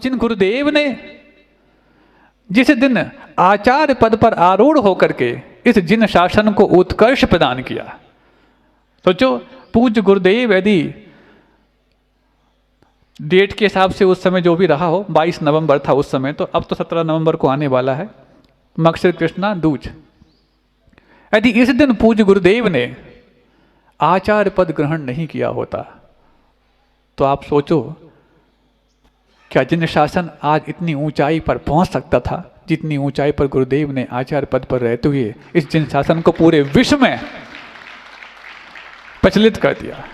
जिन गुरुदेव ने जिस दिन आचार्य पद पर आरूढ़ होकर के इस जिन शासन को उत्कर्ष प्रदान किया। सोचो, पूज्य गुरुदेव यदि डेट के हिसाब से उस समय जो भी रहा हो, 22 नवंबर था उस समय, तो अब तो 17 नवंबर को आने वाला है मक्षर कृष्णा दूज। यदि इस दिन पूज्य गुरुदेव ने आचार्य पद ग्रहण नहीं किया होता तो आप सोचो क्या जिन शासन आज इतनी ऊंचाई पर पहुंच सकता था जितनी ऊंचाई पर गुरुदेव ने आचार्य पद पर रहते हुए इस जिन शासन को पूरे विश्व में प्रचलित कर दिया।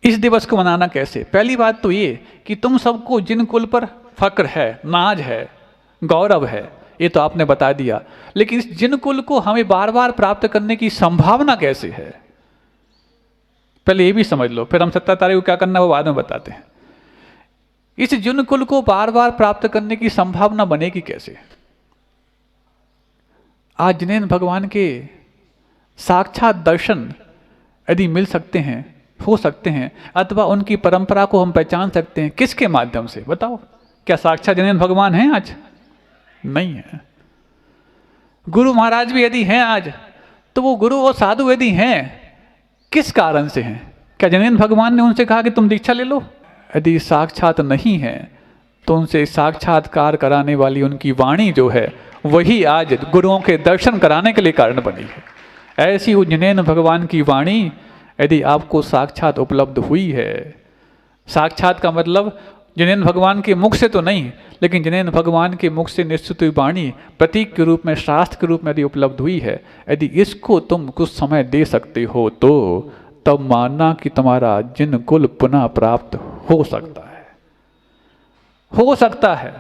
इस दिवस को मनाना कैसे? पहली बात तो ये कि तुम सबको जिन कुल पर फक्र है, नाज है, गौरव है, ये तो आपने बता दिया, लेकिन इस जिन कुल को हमें बार बार प्राप्त करने की संभावना कैसे है, पहले ये भी समझ लो, फिर हम 17 तारीख को क्या करना वो बाद में बताते हैं। इस जिन कुल को बार बार प्राप्त करने की संभावना बनेगी कैसे? आज जिनेंद्र भगवान के साक्षात दर्शन यदि मिल सकते हैं, हो सकते हैं, अथवा उनकी परंपरा को हम पहचान सकते हैं, किसके माध्यम से? बताओ, क्या साक्षात जिनेंद्र भगवान हैं आज? नहीं है। गुरु महाराज भी यदि हैं आज, तो वो गुरु और साधु यदि हैं, किस कारण से हैं? क्या जिनेंद्र भगवान ने उनसे कहा कि तुम दीक्षा ले लो? यदि साक्षात नहीं है तो उनसे साक्षात्कार कराने वाली उनकी वाणी जो है वही आज गुरुओं के दर्शन कराने के लिए कारण बनी है। ऐसी जिनेंद्र भगवान की वाणी यदि आपको साक्षात उपलब्ध हुई है, साक्षात का मतलब जिनेंद्र भगवान के मुख से तो नहीं, लेकिन जिनेंद्र भगवान के मुख से निश्चित हुई वाणी प्रतीक के रूप में, शास्त्र के रूप में यदि उपलब्ध हुई है, यदि इसको तुम कुछ समय दे सकते हो तो तब मानना कि तुम्हारा जिन कुल पुनः प्राप्त हो सकता है, हो सकता है।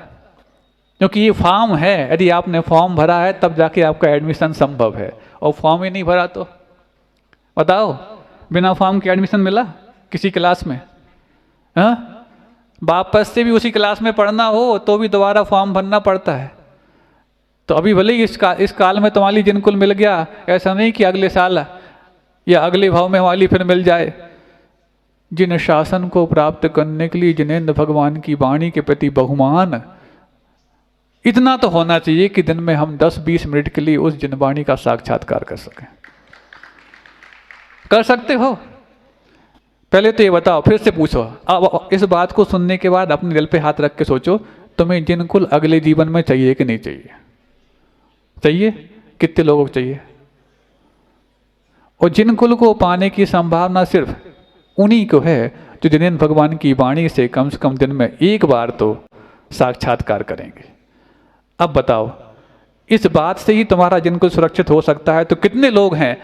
क्योंकि ये फॉर्म है, यदि आपने फॉर्म भरा है तब जाके आपका एडमिशन संभव है, और फॉर्म ही नहीं भरा तो बताओ, बिना फॉर्म के एडमिशन मिला किसी क्लास में? हाँ, वापस से भी उसी क्लास में पढ़ना हो तो भी दोबारा फॉर्म भरना पड़ता है। तो अभी भले ही इस काल में तुम्हारी जिन कुल मिल गया, ऐसा नहीं कि अगले साल या अगले भाव में हमारी फिर मिल जाए। जिन शासन को प्राप्त करने के लिए जिनेंद्र भगवान की वाणी के प्रति बहुमान इतना तो होना चाहिए कि दिन में हम 10-20 मिनट के लिए उस जिन वाणी का साक्षात्कार कर सकें। कर सकते हो? पहले तो ये बताओ, फिर से पूछो। अब इस बात को सुनने के बाद अपने दिल पे हाथ रख के सोचो, तुम्हें जिन कुल अगले जीवन में चाहिए कि नहीं चाहिए? चाहिए? कितने लोगों को चाहिए? और जिन कुल को पाने की संभावना सिर्फ उन्हीं को है जो जिनेंद्र भगवान की वाणी से कम दिन में एक बार तो साक्षात्कार करेंगे। अब बताओ, इस बात से ही तुम्हारा जिन कुल सुरक्षित हो सकता है, तो कितने लोग हैं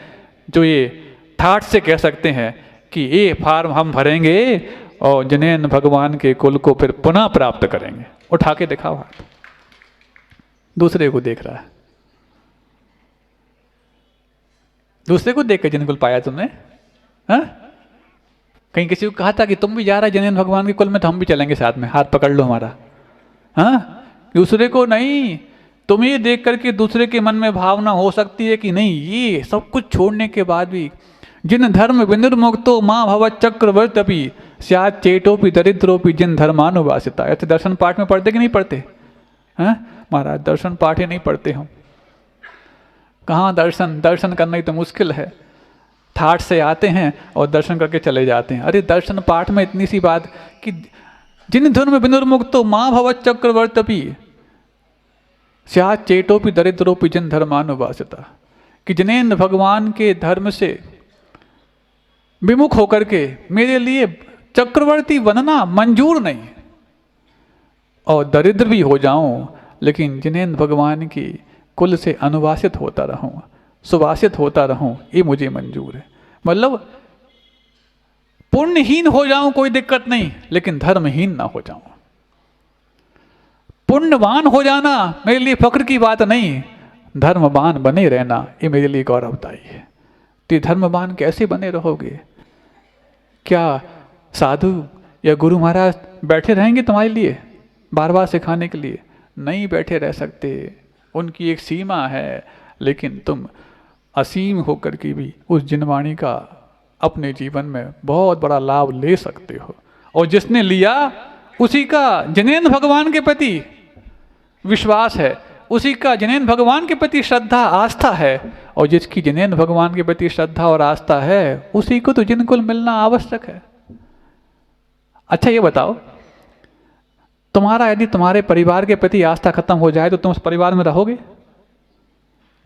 जो ये ठाठ से कह सकते हैं कि ये फॉर्म हम भरेंगे और जिनेंद्र भगवान के कुल को फिर पुनः प्राप्त करेंगे? उठा के दिखाओ हाथ। दूसरे को देख रहा है, दूसरे को देख के जिन कुल पाया तुमने? हाँ, कहीं किसी को कहा था कि तुम भी जा रहा है जिनेंद्र भगवान के कुल में तो हम भी चलेंगे साथ में, हाथ पकड़ लो हमारा? हाँ, दूसरे को नहीं, तुम ये देख करके दूसरे के मन में भावना हो सकती है कि नहीं, ये सब कुछ छोड़ने के बाद भी जिन धर्म विनिर्मुक्तो माँ भवत् चक्रवर्ती स्यात् चेटोपि दरिद्रोपि जिन धर्मानुवासिता। ऐसे दर्शन पाठ में पढ़ते कि नहीं पढ़ते? हैं महाराज, दर्शन पाठ ही नहीं पढ़ते हम। कहाँ दर्शन करना ही तो मुश्किल है। ठाठ से आते हैं और दर्शन करके चले जाते हैं। अरे दर्शन पाठ में इतनी सी बात कि जिन धर्म विनिर्मुक्तो माँ भवत् चक्रवर्ती स्यात् चेटोपि दरिद्रोपि जिन धर्मानुवासिता, कि जिनेंद्र भगवान के धर्म से विमुख होकर के मेरे लिए चक्रवर्ती बनना मंजूर नहीं, और दरिद्र भी हो जाऊं लेकिन जिनेंद्र भगवान की कुल से अनुवासित होता रहूं, सुवासित होता रहूं, ये मुझे मंजूर है। मतलब पुण्यहीन हो जाऊं कोई दिक्कत नहीं, लेकिन धर्महीन ना हो जाऊं। पुण्यवान हो जाना मेरे लिए फक्र की बात नहीं, धर्मवान बने रहना ये मेरे लिए गौरवदायी है। तो धर्मवान कैसे बने रहोगे? क्या साधु या गुरु महाराज बैठे रहेंगे तुम्हारे लिए बार बार सिखाने के लिए? नहीं बैठे रह सकते, उनकी एक सीमा है, लेकिन तुम असीम होकर के भी उस जिनवाणी का अपने जीवन में बहुत बड़ा लाभ ले सकते हो। और जिसने लिया उसी का जिनेंद्र भगवान के प्रति विश्वास है, उसी का जिनेंद्र भगवान के प्रति श्रद्धा आस्था है, और जिसकी जिनेंद्र भगवान के प्रति श्रद्धा और आस्था है उसी को तो जिनकुल मिलना आवश्यक है। अच्छा ये बताओ, तुम्हारा यदि तुम्हारे परिवार के प्रति आस्था खत्म हो जाए तो तुम उस परिवार में रहोगे?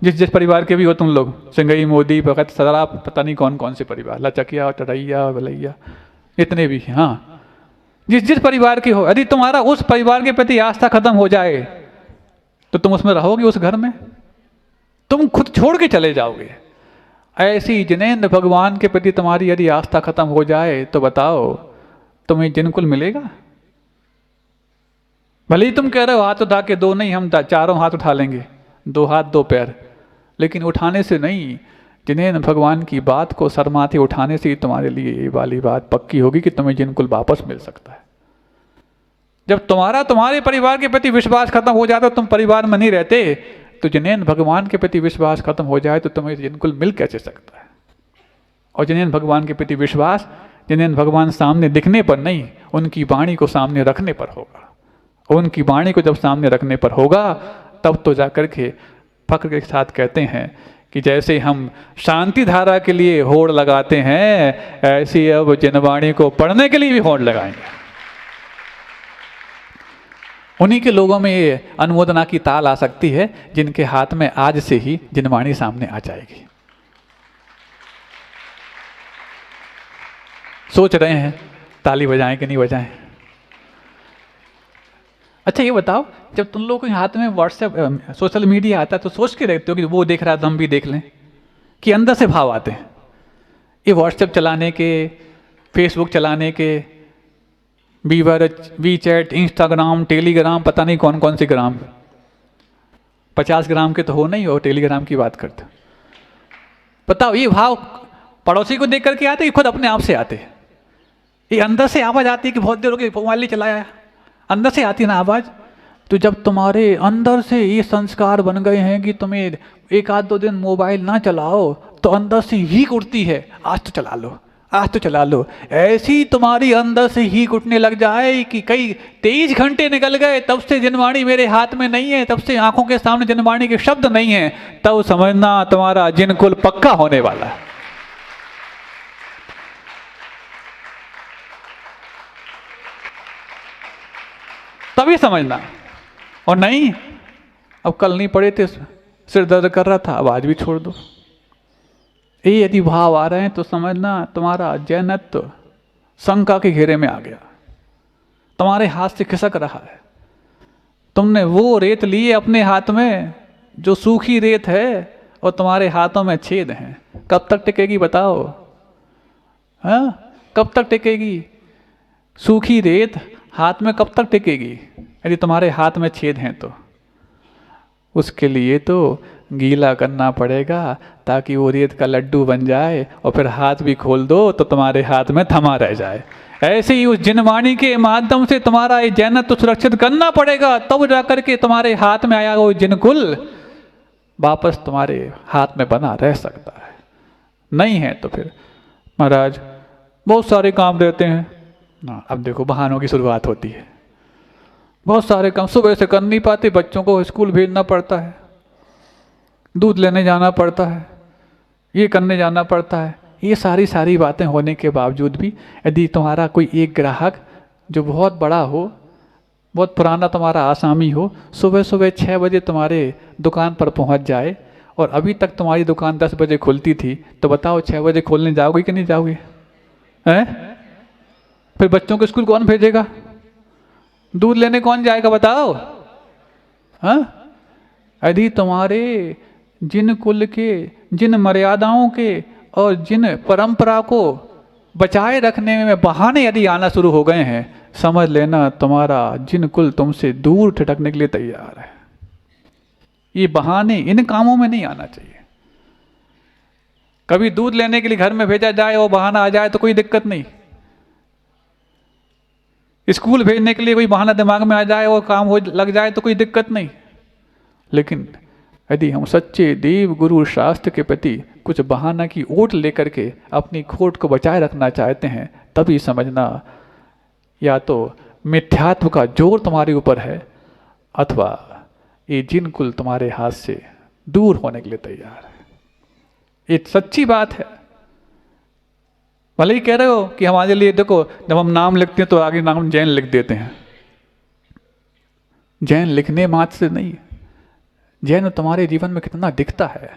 जिस परिवार के भी हो तुम लोग, सिंगई, मोदी, भगत, सदरा, पता नहीं कौन कौन से परिवार, लचकिया, टरैया, भलैया, इतने भी हैं। हाँ, जिस परिवार के हो, यदि तुम्हारा उस परिवार के प्रति आस्था खत्म हो जाए तो तुम उसमें रहोगे? उस घर में तुम खुद छोड़ के चले जाओगे। ऐसी जिनेंद्र भगवान के प्रति तुम्हारी यदि आस्था खत्म हो जाए तो बताओ तुम्हें जिनकुल मिलेगा? भले ही तुम कह रहे हो हाथ उठा के, दो नहीं, हम चारों हाथ उठा लेंगे, 2 हाथ 2 पैर, लेकिन उठाने से नहीं, जिनेंद्र भगवान की बात को सरमाथे उठाने से ही तुम्हारे लिए ये वाली बात पक्की होगी कि तुम्हें जिनकुल वापस मिल सकता है। जब तुम्हारे परिवार के प्रति विश्वास खत्म हो जाता, तुम परिवार में नहीं रहते, तो जिनेंद्र भगवान के प्रति विश्वास खत्म हो जाए तो तुम्हें जिनकुल मिल कैसे सकता है? और जिनेंद्र भगवान के प्रति विश्वास जिनेंद्र भगवान सामने दिखने पर नहीं, उनकी वाणी को सामने रखने पर होगा। उनकी वाणी को जब सामने रखने पर होगा तब तो जाकर के फक्र के साथ कहते हैं कि जैसे हम शांति धारा के लिए होड़ लगाते हैं, ऐसी अब जिनवाणी को पढ़ने के लिए भी होड़ लगाएंगे। उन्हीं के लोगों में ये अनुमोदना की ताल आ सकती है जिनके हाथ में आज से ही जिनवाणी सामने आ जाएगी। सोच रहे हैं ताली बजाएं कि नहीं बजाएं? अच्छा ये बताओ, जब तुम लोगों के हाथ में व्हाट्सएप, सोशल मीडिया आता है तो सोच के रखते हो कि वो देख रहा है तो हम भी देख लें, कि अंदर से भाव आते हैं? ये व्हाट्सएप चलाने के, फेसबुक चलाने के, वी चैट, इंस्टाग्राम, टेलीग्राम, पता नहीं कौन कौन से ग्राम, 50 ग्राम के तो हो नहीं, हो टेलीग्राम की बात करते। बताओ ये भाव पड़ोसी को देख करके आते, खुद अपने आप से आते? ये अंदर से आवाज आती है कि बहुत देर हो गई मोबाइल चलाया, अंदर से आती है ना आवाज। तो जब तुम्हारे अंदर से ये संस्कार बन गए हैं कि तुम्हें 1-2 दिन मोबाइल ना चलाओ तो अंदर से हीक उठती है, आज तो चला लो, आज तो चला लो। ऐसी तुम्हारी अंदर से हीक उठने लग जाए कि कई 23 घंटे निकल गए, तब से जिनवाणी मेरे हाथ में नहीं है, तब से आंखों के सामने जिनवाणी के शब्द नहीं है, तब समझना तुम्हारा जिनकुल पक्का होने वाला है। तभी समझना। और नहीं, अब कल नहीं पड़े थे, सिर दर्द कर रहा था, अब आज भी छोड़ दो। ये यदि भाव आ रहे हैं तो समझना तुम्हारा जैनत्व शंका के घेरे में आ गया, तुम्हारे हाथ से खिसक रहा है। तुमने वो रेत ली है अपने हाथ में जो सूखी रेत है और तुम्हारे हाथों में छेद हैं। कब तक टिकेगी बताओ? हाँ, कब तक टिकेगी? सूखी रेत हाथ में कब तक टिकेगी यदि तुम्हारे हाथ में छेद हैं तो? उसके लिए तो गीला करना पड़ेगा ताकि वो रेत का लड्डू बन जाए, और फिर हाथ भी खोल दो तो तुम्हारे हाथ में थमा रह जाए। ऐसे ही उस जिनवाणी के माध्यम से तुम्हारा ये जैनत्व सुरक्षित करना पड़ेगा, तब जाकर के तुम्हारे हाथ में आया वो जिनकुल वापस तुम्हारे हाथ में बना रह सकता है। नहीं है तो फिर महाराज बहुत सारे काम रहते हैं ना। अब देखो बहानों की शुरुआत होती है, बहुत सारे काम सुबह से कर नहीं पाते, बच्चों को स्कूल भेजना पड़ता है, दूध लेने जाना पड़ता है, ये करने जाना पड़ता है। ये सारी बातें होने के बावजूद भी यदि तुम्हारा कोई एक ग्राहक जो बहुत बड़ा हो, बहुत पुराना तुम्हारा आसामी हो, सुबह 6 बजे तुम्हारे दुकान पर पहुंच जाए और अभी तक तुम्हारी दुकान 10 बजे खुलती थी, तो बताओ 6 बजे खोलने जाओगे कि नहीं जाओगे? हैं? फिर बच्चों को स्कूल कौन भेजेगा? दूध लेने कौन जाएगा बताओ? हाँ? यदि तुम्हारे जिन कुल के, जिन मर्यादाओं के और जिन परंपरा को बचाए रखने में बहाने यदि आना शुरू हो गए हैं, समझ लेना तुम्हारा जिन कुल तुमसे दूर ठिठकने के लिए तैयार है। ये बहाने इन कामों में नहीं आना चाहिए। कभी दूध लेने के लिए घर में भेजा जाए और बहाना आ जाए तो कोई दिक्कत नहीं, स्कूल भेजने के लिए कोई बहाना दिमाग में आ जाए और काम हो लग जाए तो कोई दिक्कत नहीं। लेकिन यदि हम सच्चे देव गुरु शास्त्र के प्रति कुछ बहाना की ओट लेकर के अपनी खोट को बचाए रखना चाहते हैं, तभी समझना या तो मिथ्यात्व का जोर तुम्हारे ऊपर है, अथवा ये जिन कुल तुम्हारे हाथ से दूर होने के लिए तैयार है। ये सच्ची बात है। भले ही कह रहे हो कि हमारे लिए, देखो जब हम नाम लिखते हैं तो आगे नाम जैन लिख देते हैं। जैन लिखने मात्र से नहीं, जैन तुम्हारे जीवन में कितना दिखता है,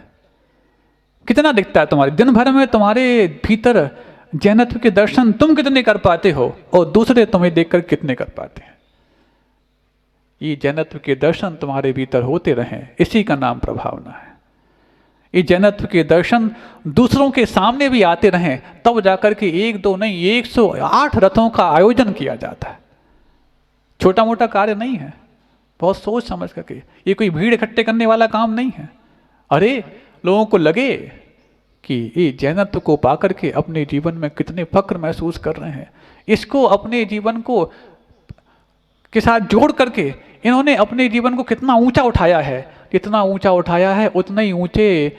कितना दिखता है तुम्हारे दिन भर में, तुम्हारे भीतर जैनत्व के दर्शन तुम कितने कर पाते हो और दूसरे तुम्हें देखकर कितने कर पाते हैं। ये जैनत्व के दर्शन तुम्हारे भीतर होते रहें, इसी का नाम प्रभावना है। ये जैनत्व के दर्शन दूसरों के सामने भी आते रहें, तब जाकर के 1 2 नहीं 108 रथों का आयोजन किया जाता है। छोटा मोटा कार्य नहीं है, बहुत सोच समझ करके। ये कोई भीड़ इकट्ठे करने वाला काम नहीं है। अरे लोगों को लगे कि ये जैनत्व को पाकर के अपने जीवन में कितने फक्र महसूस कर रहे हैं, इसको अपने जीवन को के साथ जोड़ करके इन्होंने अपने जीवन को कितना ऊंचा उठाया है। कितना ऊंचा उठाया है, उतना ही ऊंचे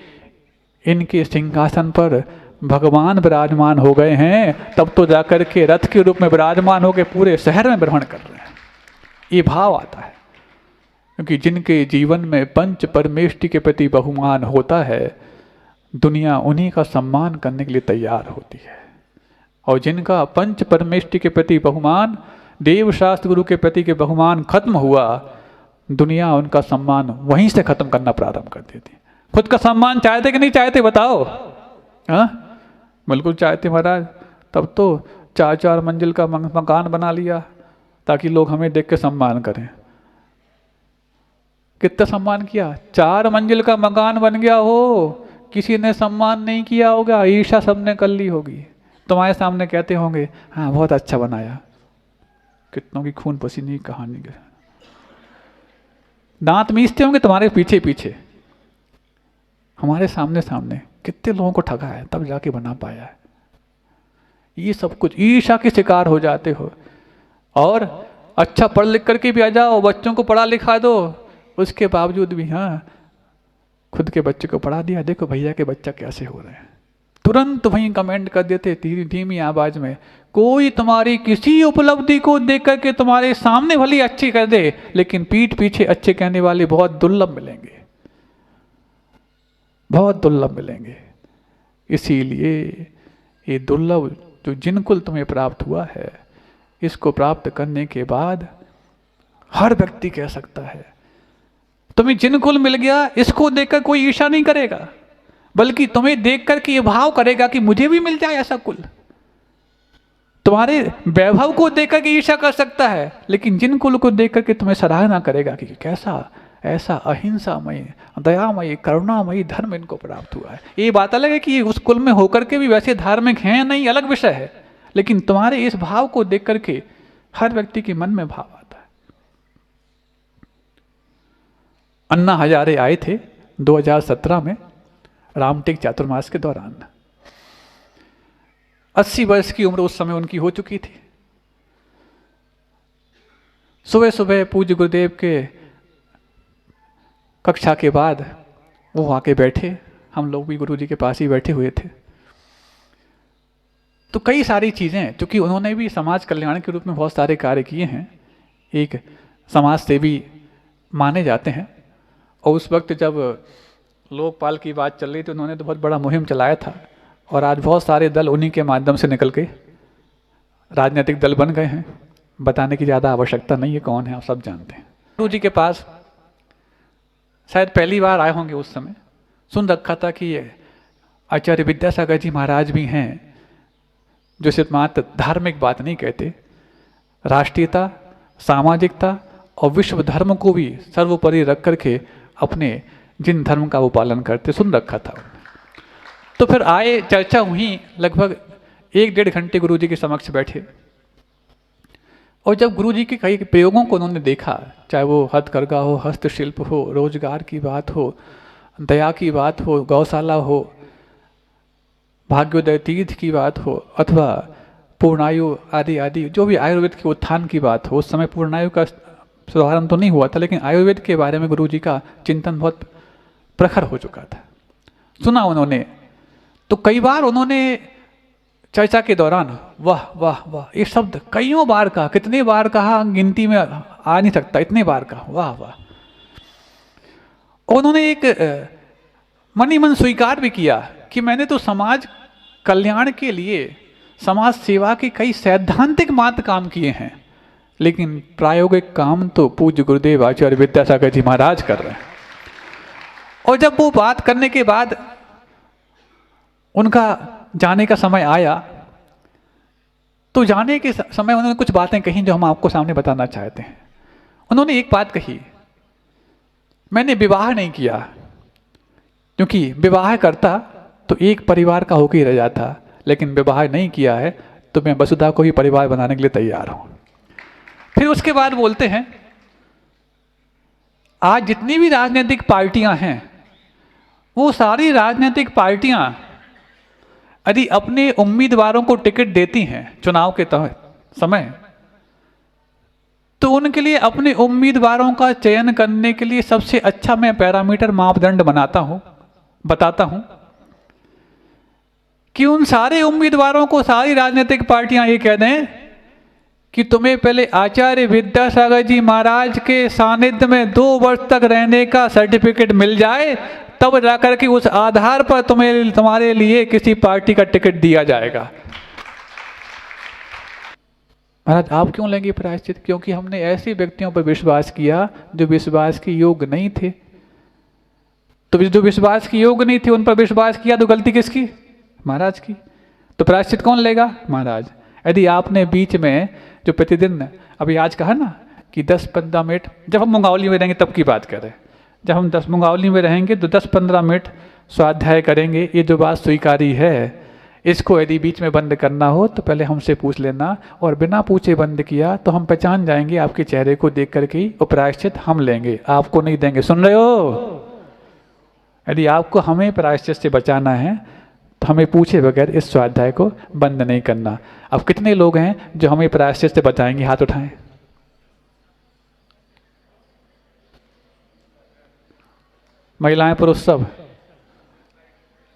इनके सिंहासन पर भगवान विराजमान हो गए हैं। तब तो जाकर के रथ के रूप में विराजमान होकर पूरे शहर में भ्रमण कर रहे हैं। ये भाव आता है, क्योंकि जिनके जीवन में पंच परमेष्टि के प्रति बहुमान होता है, दुनिया उन्हीं का सम्मान करने के लिए तैयार होती है। और जिनका पंच परमेष्टि के प्रति बहुमान, देव शास्त्र गुरु के प्रति के बहुमान खत्म हुआ, दुनिया उनका सम्मान वहीं से खत्म करना प्रारंभ कर देती। खुद का सम्मान चाहते कि नहीं चाहते बताओ? हाँ, बिल्कुल चाहते महाराज। तब तो 4-4 मंजिल का मकान बना लिया ताकि लोग हमें देख के सम्मान करें। कितना सम्मान किया, 4 मंजिल का मकान बन गया हो, किसी ने सम्मान नहीं किया होगा, ईर्ष्या सबने कर ली होगी। तुम्हारे सामने कहते होंगे हाँ बहुत अच्छा बनाया, कितनों की खून पसीने की कहानी है। दांत मीचते होंगे तुम्हारे पीछे पीछे, हमारे सामने सामने कितने लोगों को ठगा है तब जाके बना पाया है। ये सब कुछ ईर्ष्या के शिकार हो जाते हो। और अच्छा पढ़ लिख करके भी आ जाओ, बच्चों को पढ़ा लिखा दो, उसके बावजूद भी हाँ खुद के बच्चे को पढ़ा दिया, देखो भैया के बच्चा कैसे हो रहे हैं, तुरंत वहीं कमेंट कर देते धीमी आवाज में। कोई तुम्हारी किसी उपलब्धि को देख करके तुम्हारे सामने भली अच्छी कर दे, लेकिन पीठ पीछे अच्छे कहने वाले बहुत दुर्लभ मिलेंगे, बहुत दुर्लभ मिलेंगे। इसीलिए ये दुर्लभ जो जिनकुल तुम्हें प्राप्त हुआ है, इसको प्राप्त करने के बाद हर व्यक्ति कह सकता है तुम्हें जिनकुल मिल गया, इसको देखकर कोई ईर्ष्या नहीं करेगा, बल्कि तुम्हें देखकर के ये भाव करेगा कि मुझे भी मिल जाए ऐसा कुल। तुम्हारे वैभव को देखकर के ईर्ष्या कर सकता है, लेकिन जिन कुल को देखकर के तुम्हें सराहना करेगा कि कैसा ऐसा अहिंसामयी, दयामयी, करुणामयी धर्म इनको प्राप्त हुआ है। ये बात अलग है कि उस कुल में होकर के भी वैसे धार्मिक हैं नहीं, अलग विषय है, लेकिन तुम्हारे इस भाव को देख करके हर व्यक्ति के मन में भाव आता है। अन्ना हजारे आए थे 2017 में रामटेक चातुर्मास के दौरान। 80 वर्ष की उम्र उस समय उनकी हो चुकी थी। सुबह सुबह पूज्य गुरुदेव के कक्षा के बाद वो आके बैठे, हम लोग भी गुरु जी के पास ही बैठे हुए थे। तो कई सारी चीज़ें, चूँकि उन्होंने भी समाज कल्याण के रूप में बहुत सारे कार्य किए हैं, एक समाज सेवी माने जाते हैं। और उस वक्त जब लोकपाल की बात चल रही थी, उन्होंने तो बहुत बड़ा मुहिम चलाया था, और आज बहुत सारे दल उन्हीं के माध्यम से निकल के राजनीतिक दल बन गए हैं। बताने की ज़्यादा आवश्यकता नहीं है कौन है, आप सब जानते हैं। गुरु जी के पास शायद पहली बार आए होंगे, उस समय सुन रखा था कि आचार्य विद्यासागर जी महाराज भी हैं जो सिर्फ मात्र धार्मिक बात नहीं कहते, राष्ट्रीयता, सामाजिकता और विश्व धर्म को भी सर्वोपरि रख करके अपने जिन धर्म का वो पालन करते, सुन रखा था। तो फिर आए, चर्चा हुई, लगभग 1-1.5 घंटे गुरु जी के समक्ष बैठे। और जब गुरु जी के कई प्रयोगों को उन्होंने देखा, चाहे वो हथकरघा हो, हस्तशिल्प हो, रोजगार की बात हो, दया की बात हो, गौशाला हो, भाग्योदय तीर्थ की बात हो, अथवा पूर्णायु आदि आदि, जो भी आयुर्वेद के उत्थान की बात हो। उस समय पूर्णायु का शुभारंभ तो नहीं हुआ था, लेकिन आयुर्वेद के बारे में गुरु जी का चिंतन बहुत प्रखर हो चुका था। सुना उन्होंने, तो कई बार उन्होंने चर्चा के दौरान वाह वाह वाह ये शब्द कईयों बार कहा, कितने बार कहा गिनती में आ नहीं सकता, इतने बार कहा वाह वाह। उन्होंने एक मन ही मन स्वीकार भी किया कि मैंने तो समाज कल्याण के लिए, समाज सेवा के कई सैद्धांतिक मात्र काम किए हैं, लेकिन प्रायोगिक काम तो पूज्य गुरुदेव आचार्य विद्यासागर जी महाराज कर रहे हैं। और जब वो बात करने के बाद उनका जाने का समय आया, तो जाने के समय उन्होंने कुछ बातें कही जो हम आपको सामने बताना चाहते हैं। उन्होंने एक बात कही, मैंने विवाह नहीं किया, क्योंकि विवाह करता तो एक परिवार का होकर ही रह जाता, लेकिन विवाह नहीं किया है तो मैं वसुधा को ही परिवार बनाने के लिए तैयार हूं। फिर उसके बाद बोलते हैं, आज जितनी भी राजनीतिक पार्टियां हैं, वो सारी राजनीतिक पार्टियां यदि अपने उम्मीदवारों को टिकट देती हैं चुनाव के समय, तो उनके लिए अपने उम्मीदवारों का चयन करने के लिए सबसे अच्छा मैं पैरामीटर मापदंड बताता हूं कि उन सारे उम्मीदवारों को सारी राजनीतिक पार्टियां ये कह दें कि तुम्हें पहले आचार्य विद्यासागर जी महाराज के सानिध्य में 2 वर्ष तक रहने का सर्टिफिकेट मिल जाए, तब जाकर के उस आधार पर तुम्हारे लिए किसी पार्टी का टिकट दिया जाएगा। महाराज आप क्यों लेंगे प्रायश्चित? क्योंकि हमने ऐसे व्यक्तियों पर विश्वास किया जो विश्वास के योग्य नहीं थे। तो जो विश्वास के योग्य नहीं थे उन पर विश्वास किया, तो गलती किसकी? महाराज की। तो प्रायश्चित कौन लेगा? महाराज। यदि आपने बीच में जो प्रतिदिन अभी आज कहा ना कि 10-15 मिनट, जब हम मुंगावली में रहेंगे तब की बात करें, जब हम मुंगावली में रहेंगे तो 10-15 मिनट स्वाध्याय करेंगे, ये जो बात स्वीकारी है, इसको यदि बीच में बंद करना हो तो पहले हमसे पूछ लेना, और बिना पूछे बंद किया तो हम पहचान जाएंगे आपके चेहरे को देख करके ही, और प्रायश्चित हम लेंगे, आपको नहीं देंगे। सुन रहे हो? यदि आपको हमें प्रायश्चित से बचाना है तो हमें पूछे बगैर इस स्वाध्याय को बंद नहीं करना। अब कितने लोग हैं जो हमें प्रायश्चित से बचाएंगे? हाथ उठाएं। महिलाएं पुरुष सब?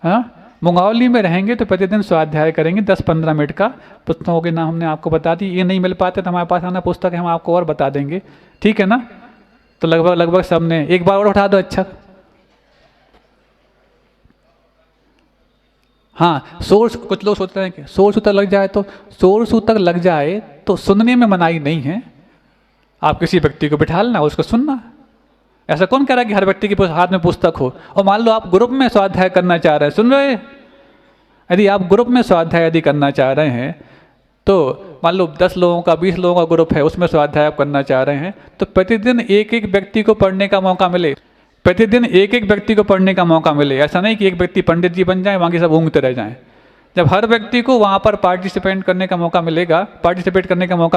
हाँ, मुंगावली में रहेंगे तो प्रतिदिन स्वाध्याय करेंगे 10-15 मिनट का। पुस्तकों के नाम हमने आपको बता दी, ये नहीं मिल पाते तो हमारे पास आना पुस्तक है, हम आपको और बता देंगे, ठीक है ना? तो लगभग सबने एक बार और उठा दो। अच्छा हाँ, सोर्स, कुछ लोग सोचते हैं कि सोर्स सूत्र लग जाए, तो सोर्स सूत्र लग जाए तो सुनने में मनाही नहीं है। आप किसी व्यक्ति को बिठा लेना, उसको सुनना। ऐसा कौन कह रहा है कि हर व्यक्ति के हाथ में पुस्तक हो? और मान लो आप ग्रुप में स्वाध्याय करना चाह रहे हैं, सुन रहे? यदि आप ग्रुप में स्वाध्याय यदि करना चाह रहे हैं, तो मान लो 10 लोगों का 20 लोगों का ग्रुप है, उसमें स्वाध्याय आप करना चाह रहे हैं, तो प्रतिदिन एक एक व्यक्ति को पढ़ने का मौका मिले, प्रतिदिन एक एक व्यक्ति को पढ़ने का मौका मिले। ऐसा नहीं कि एक व्यक्ति पंडित जी बन जाए, बाकी सब ऊँगते रह जाएं। जब हर व्यक्ति को वहाँ पर पार्टिसिपेट करने का मौका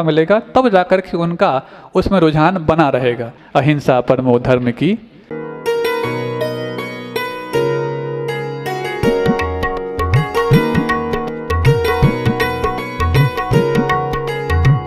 मिलेगा, तब जाकर के उनका उसमें रुझान बना रहेगा। अहिंसा परमो धर्म की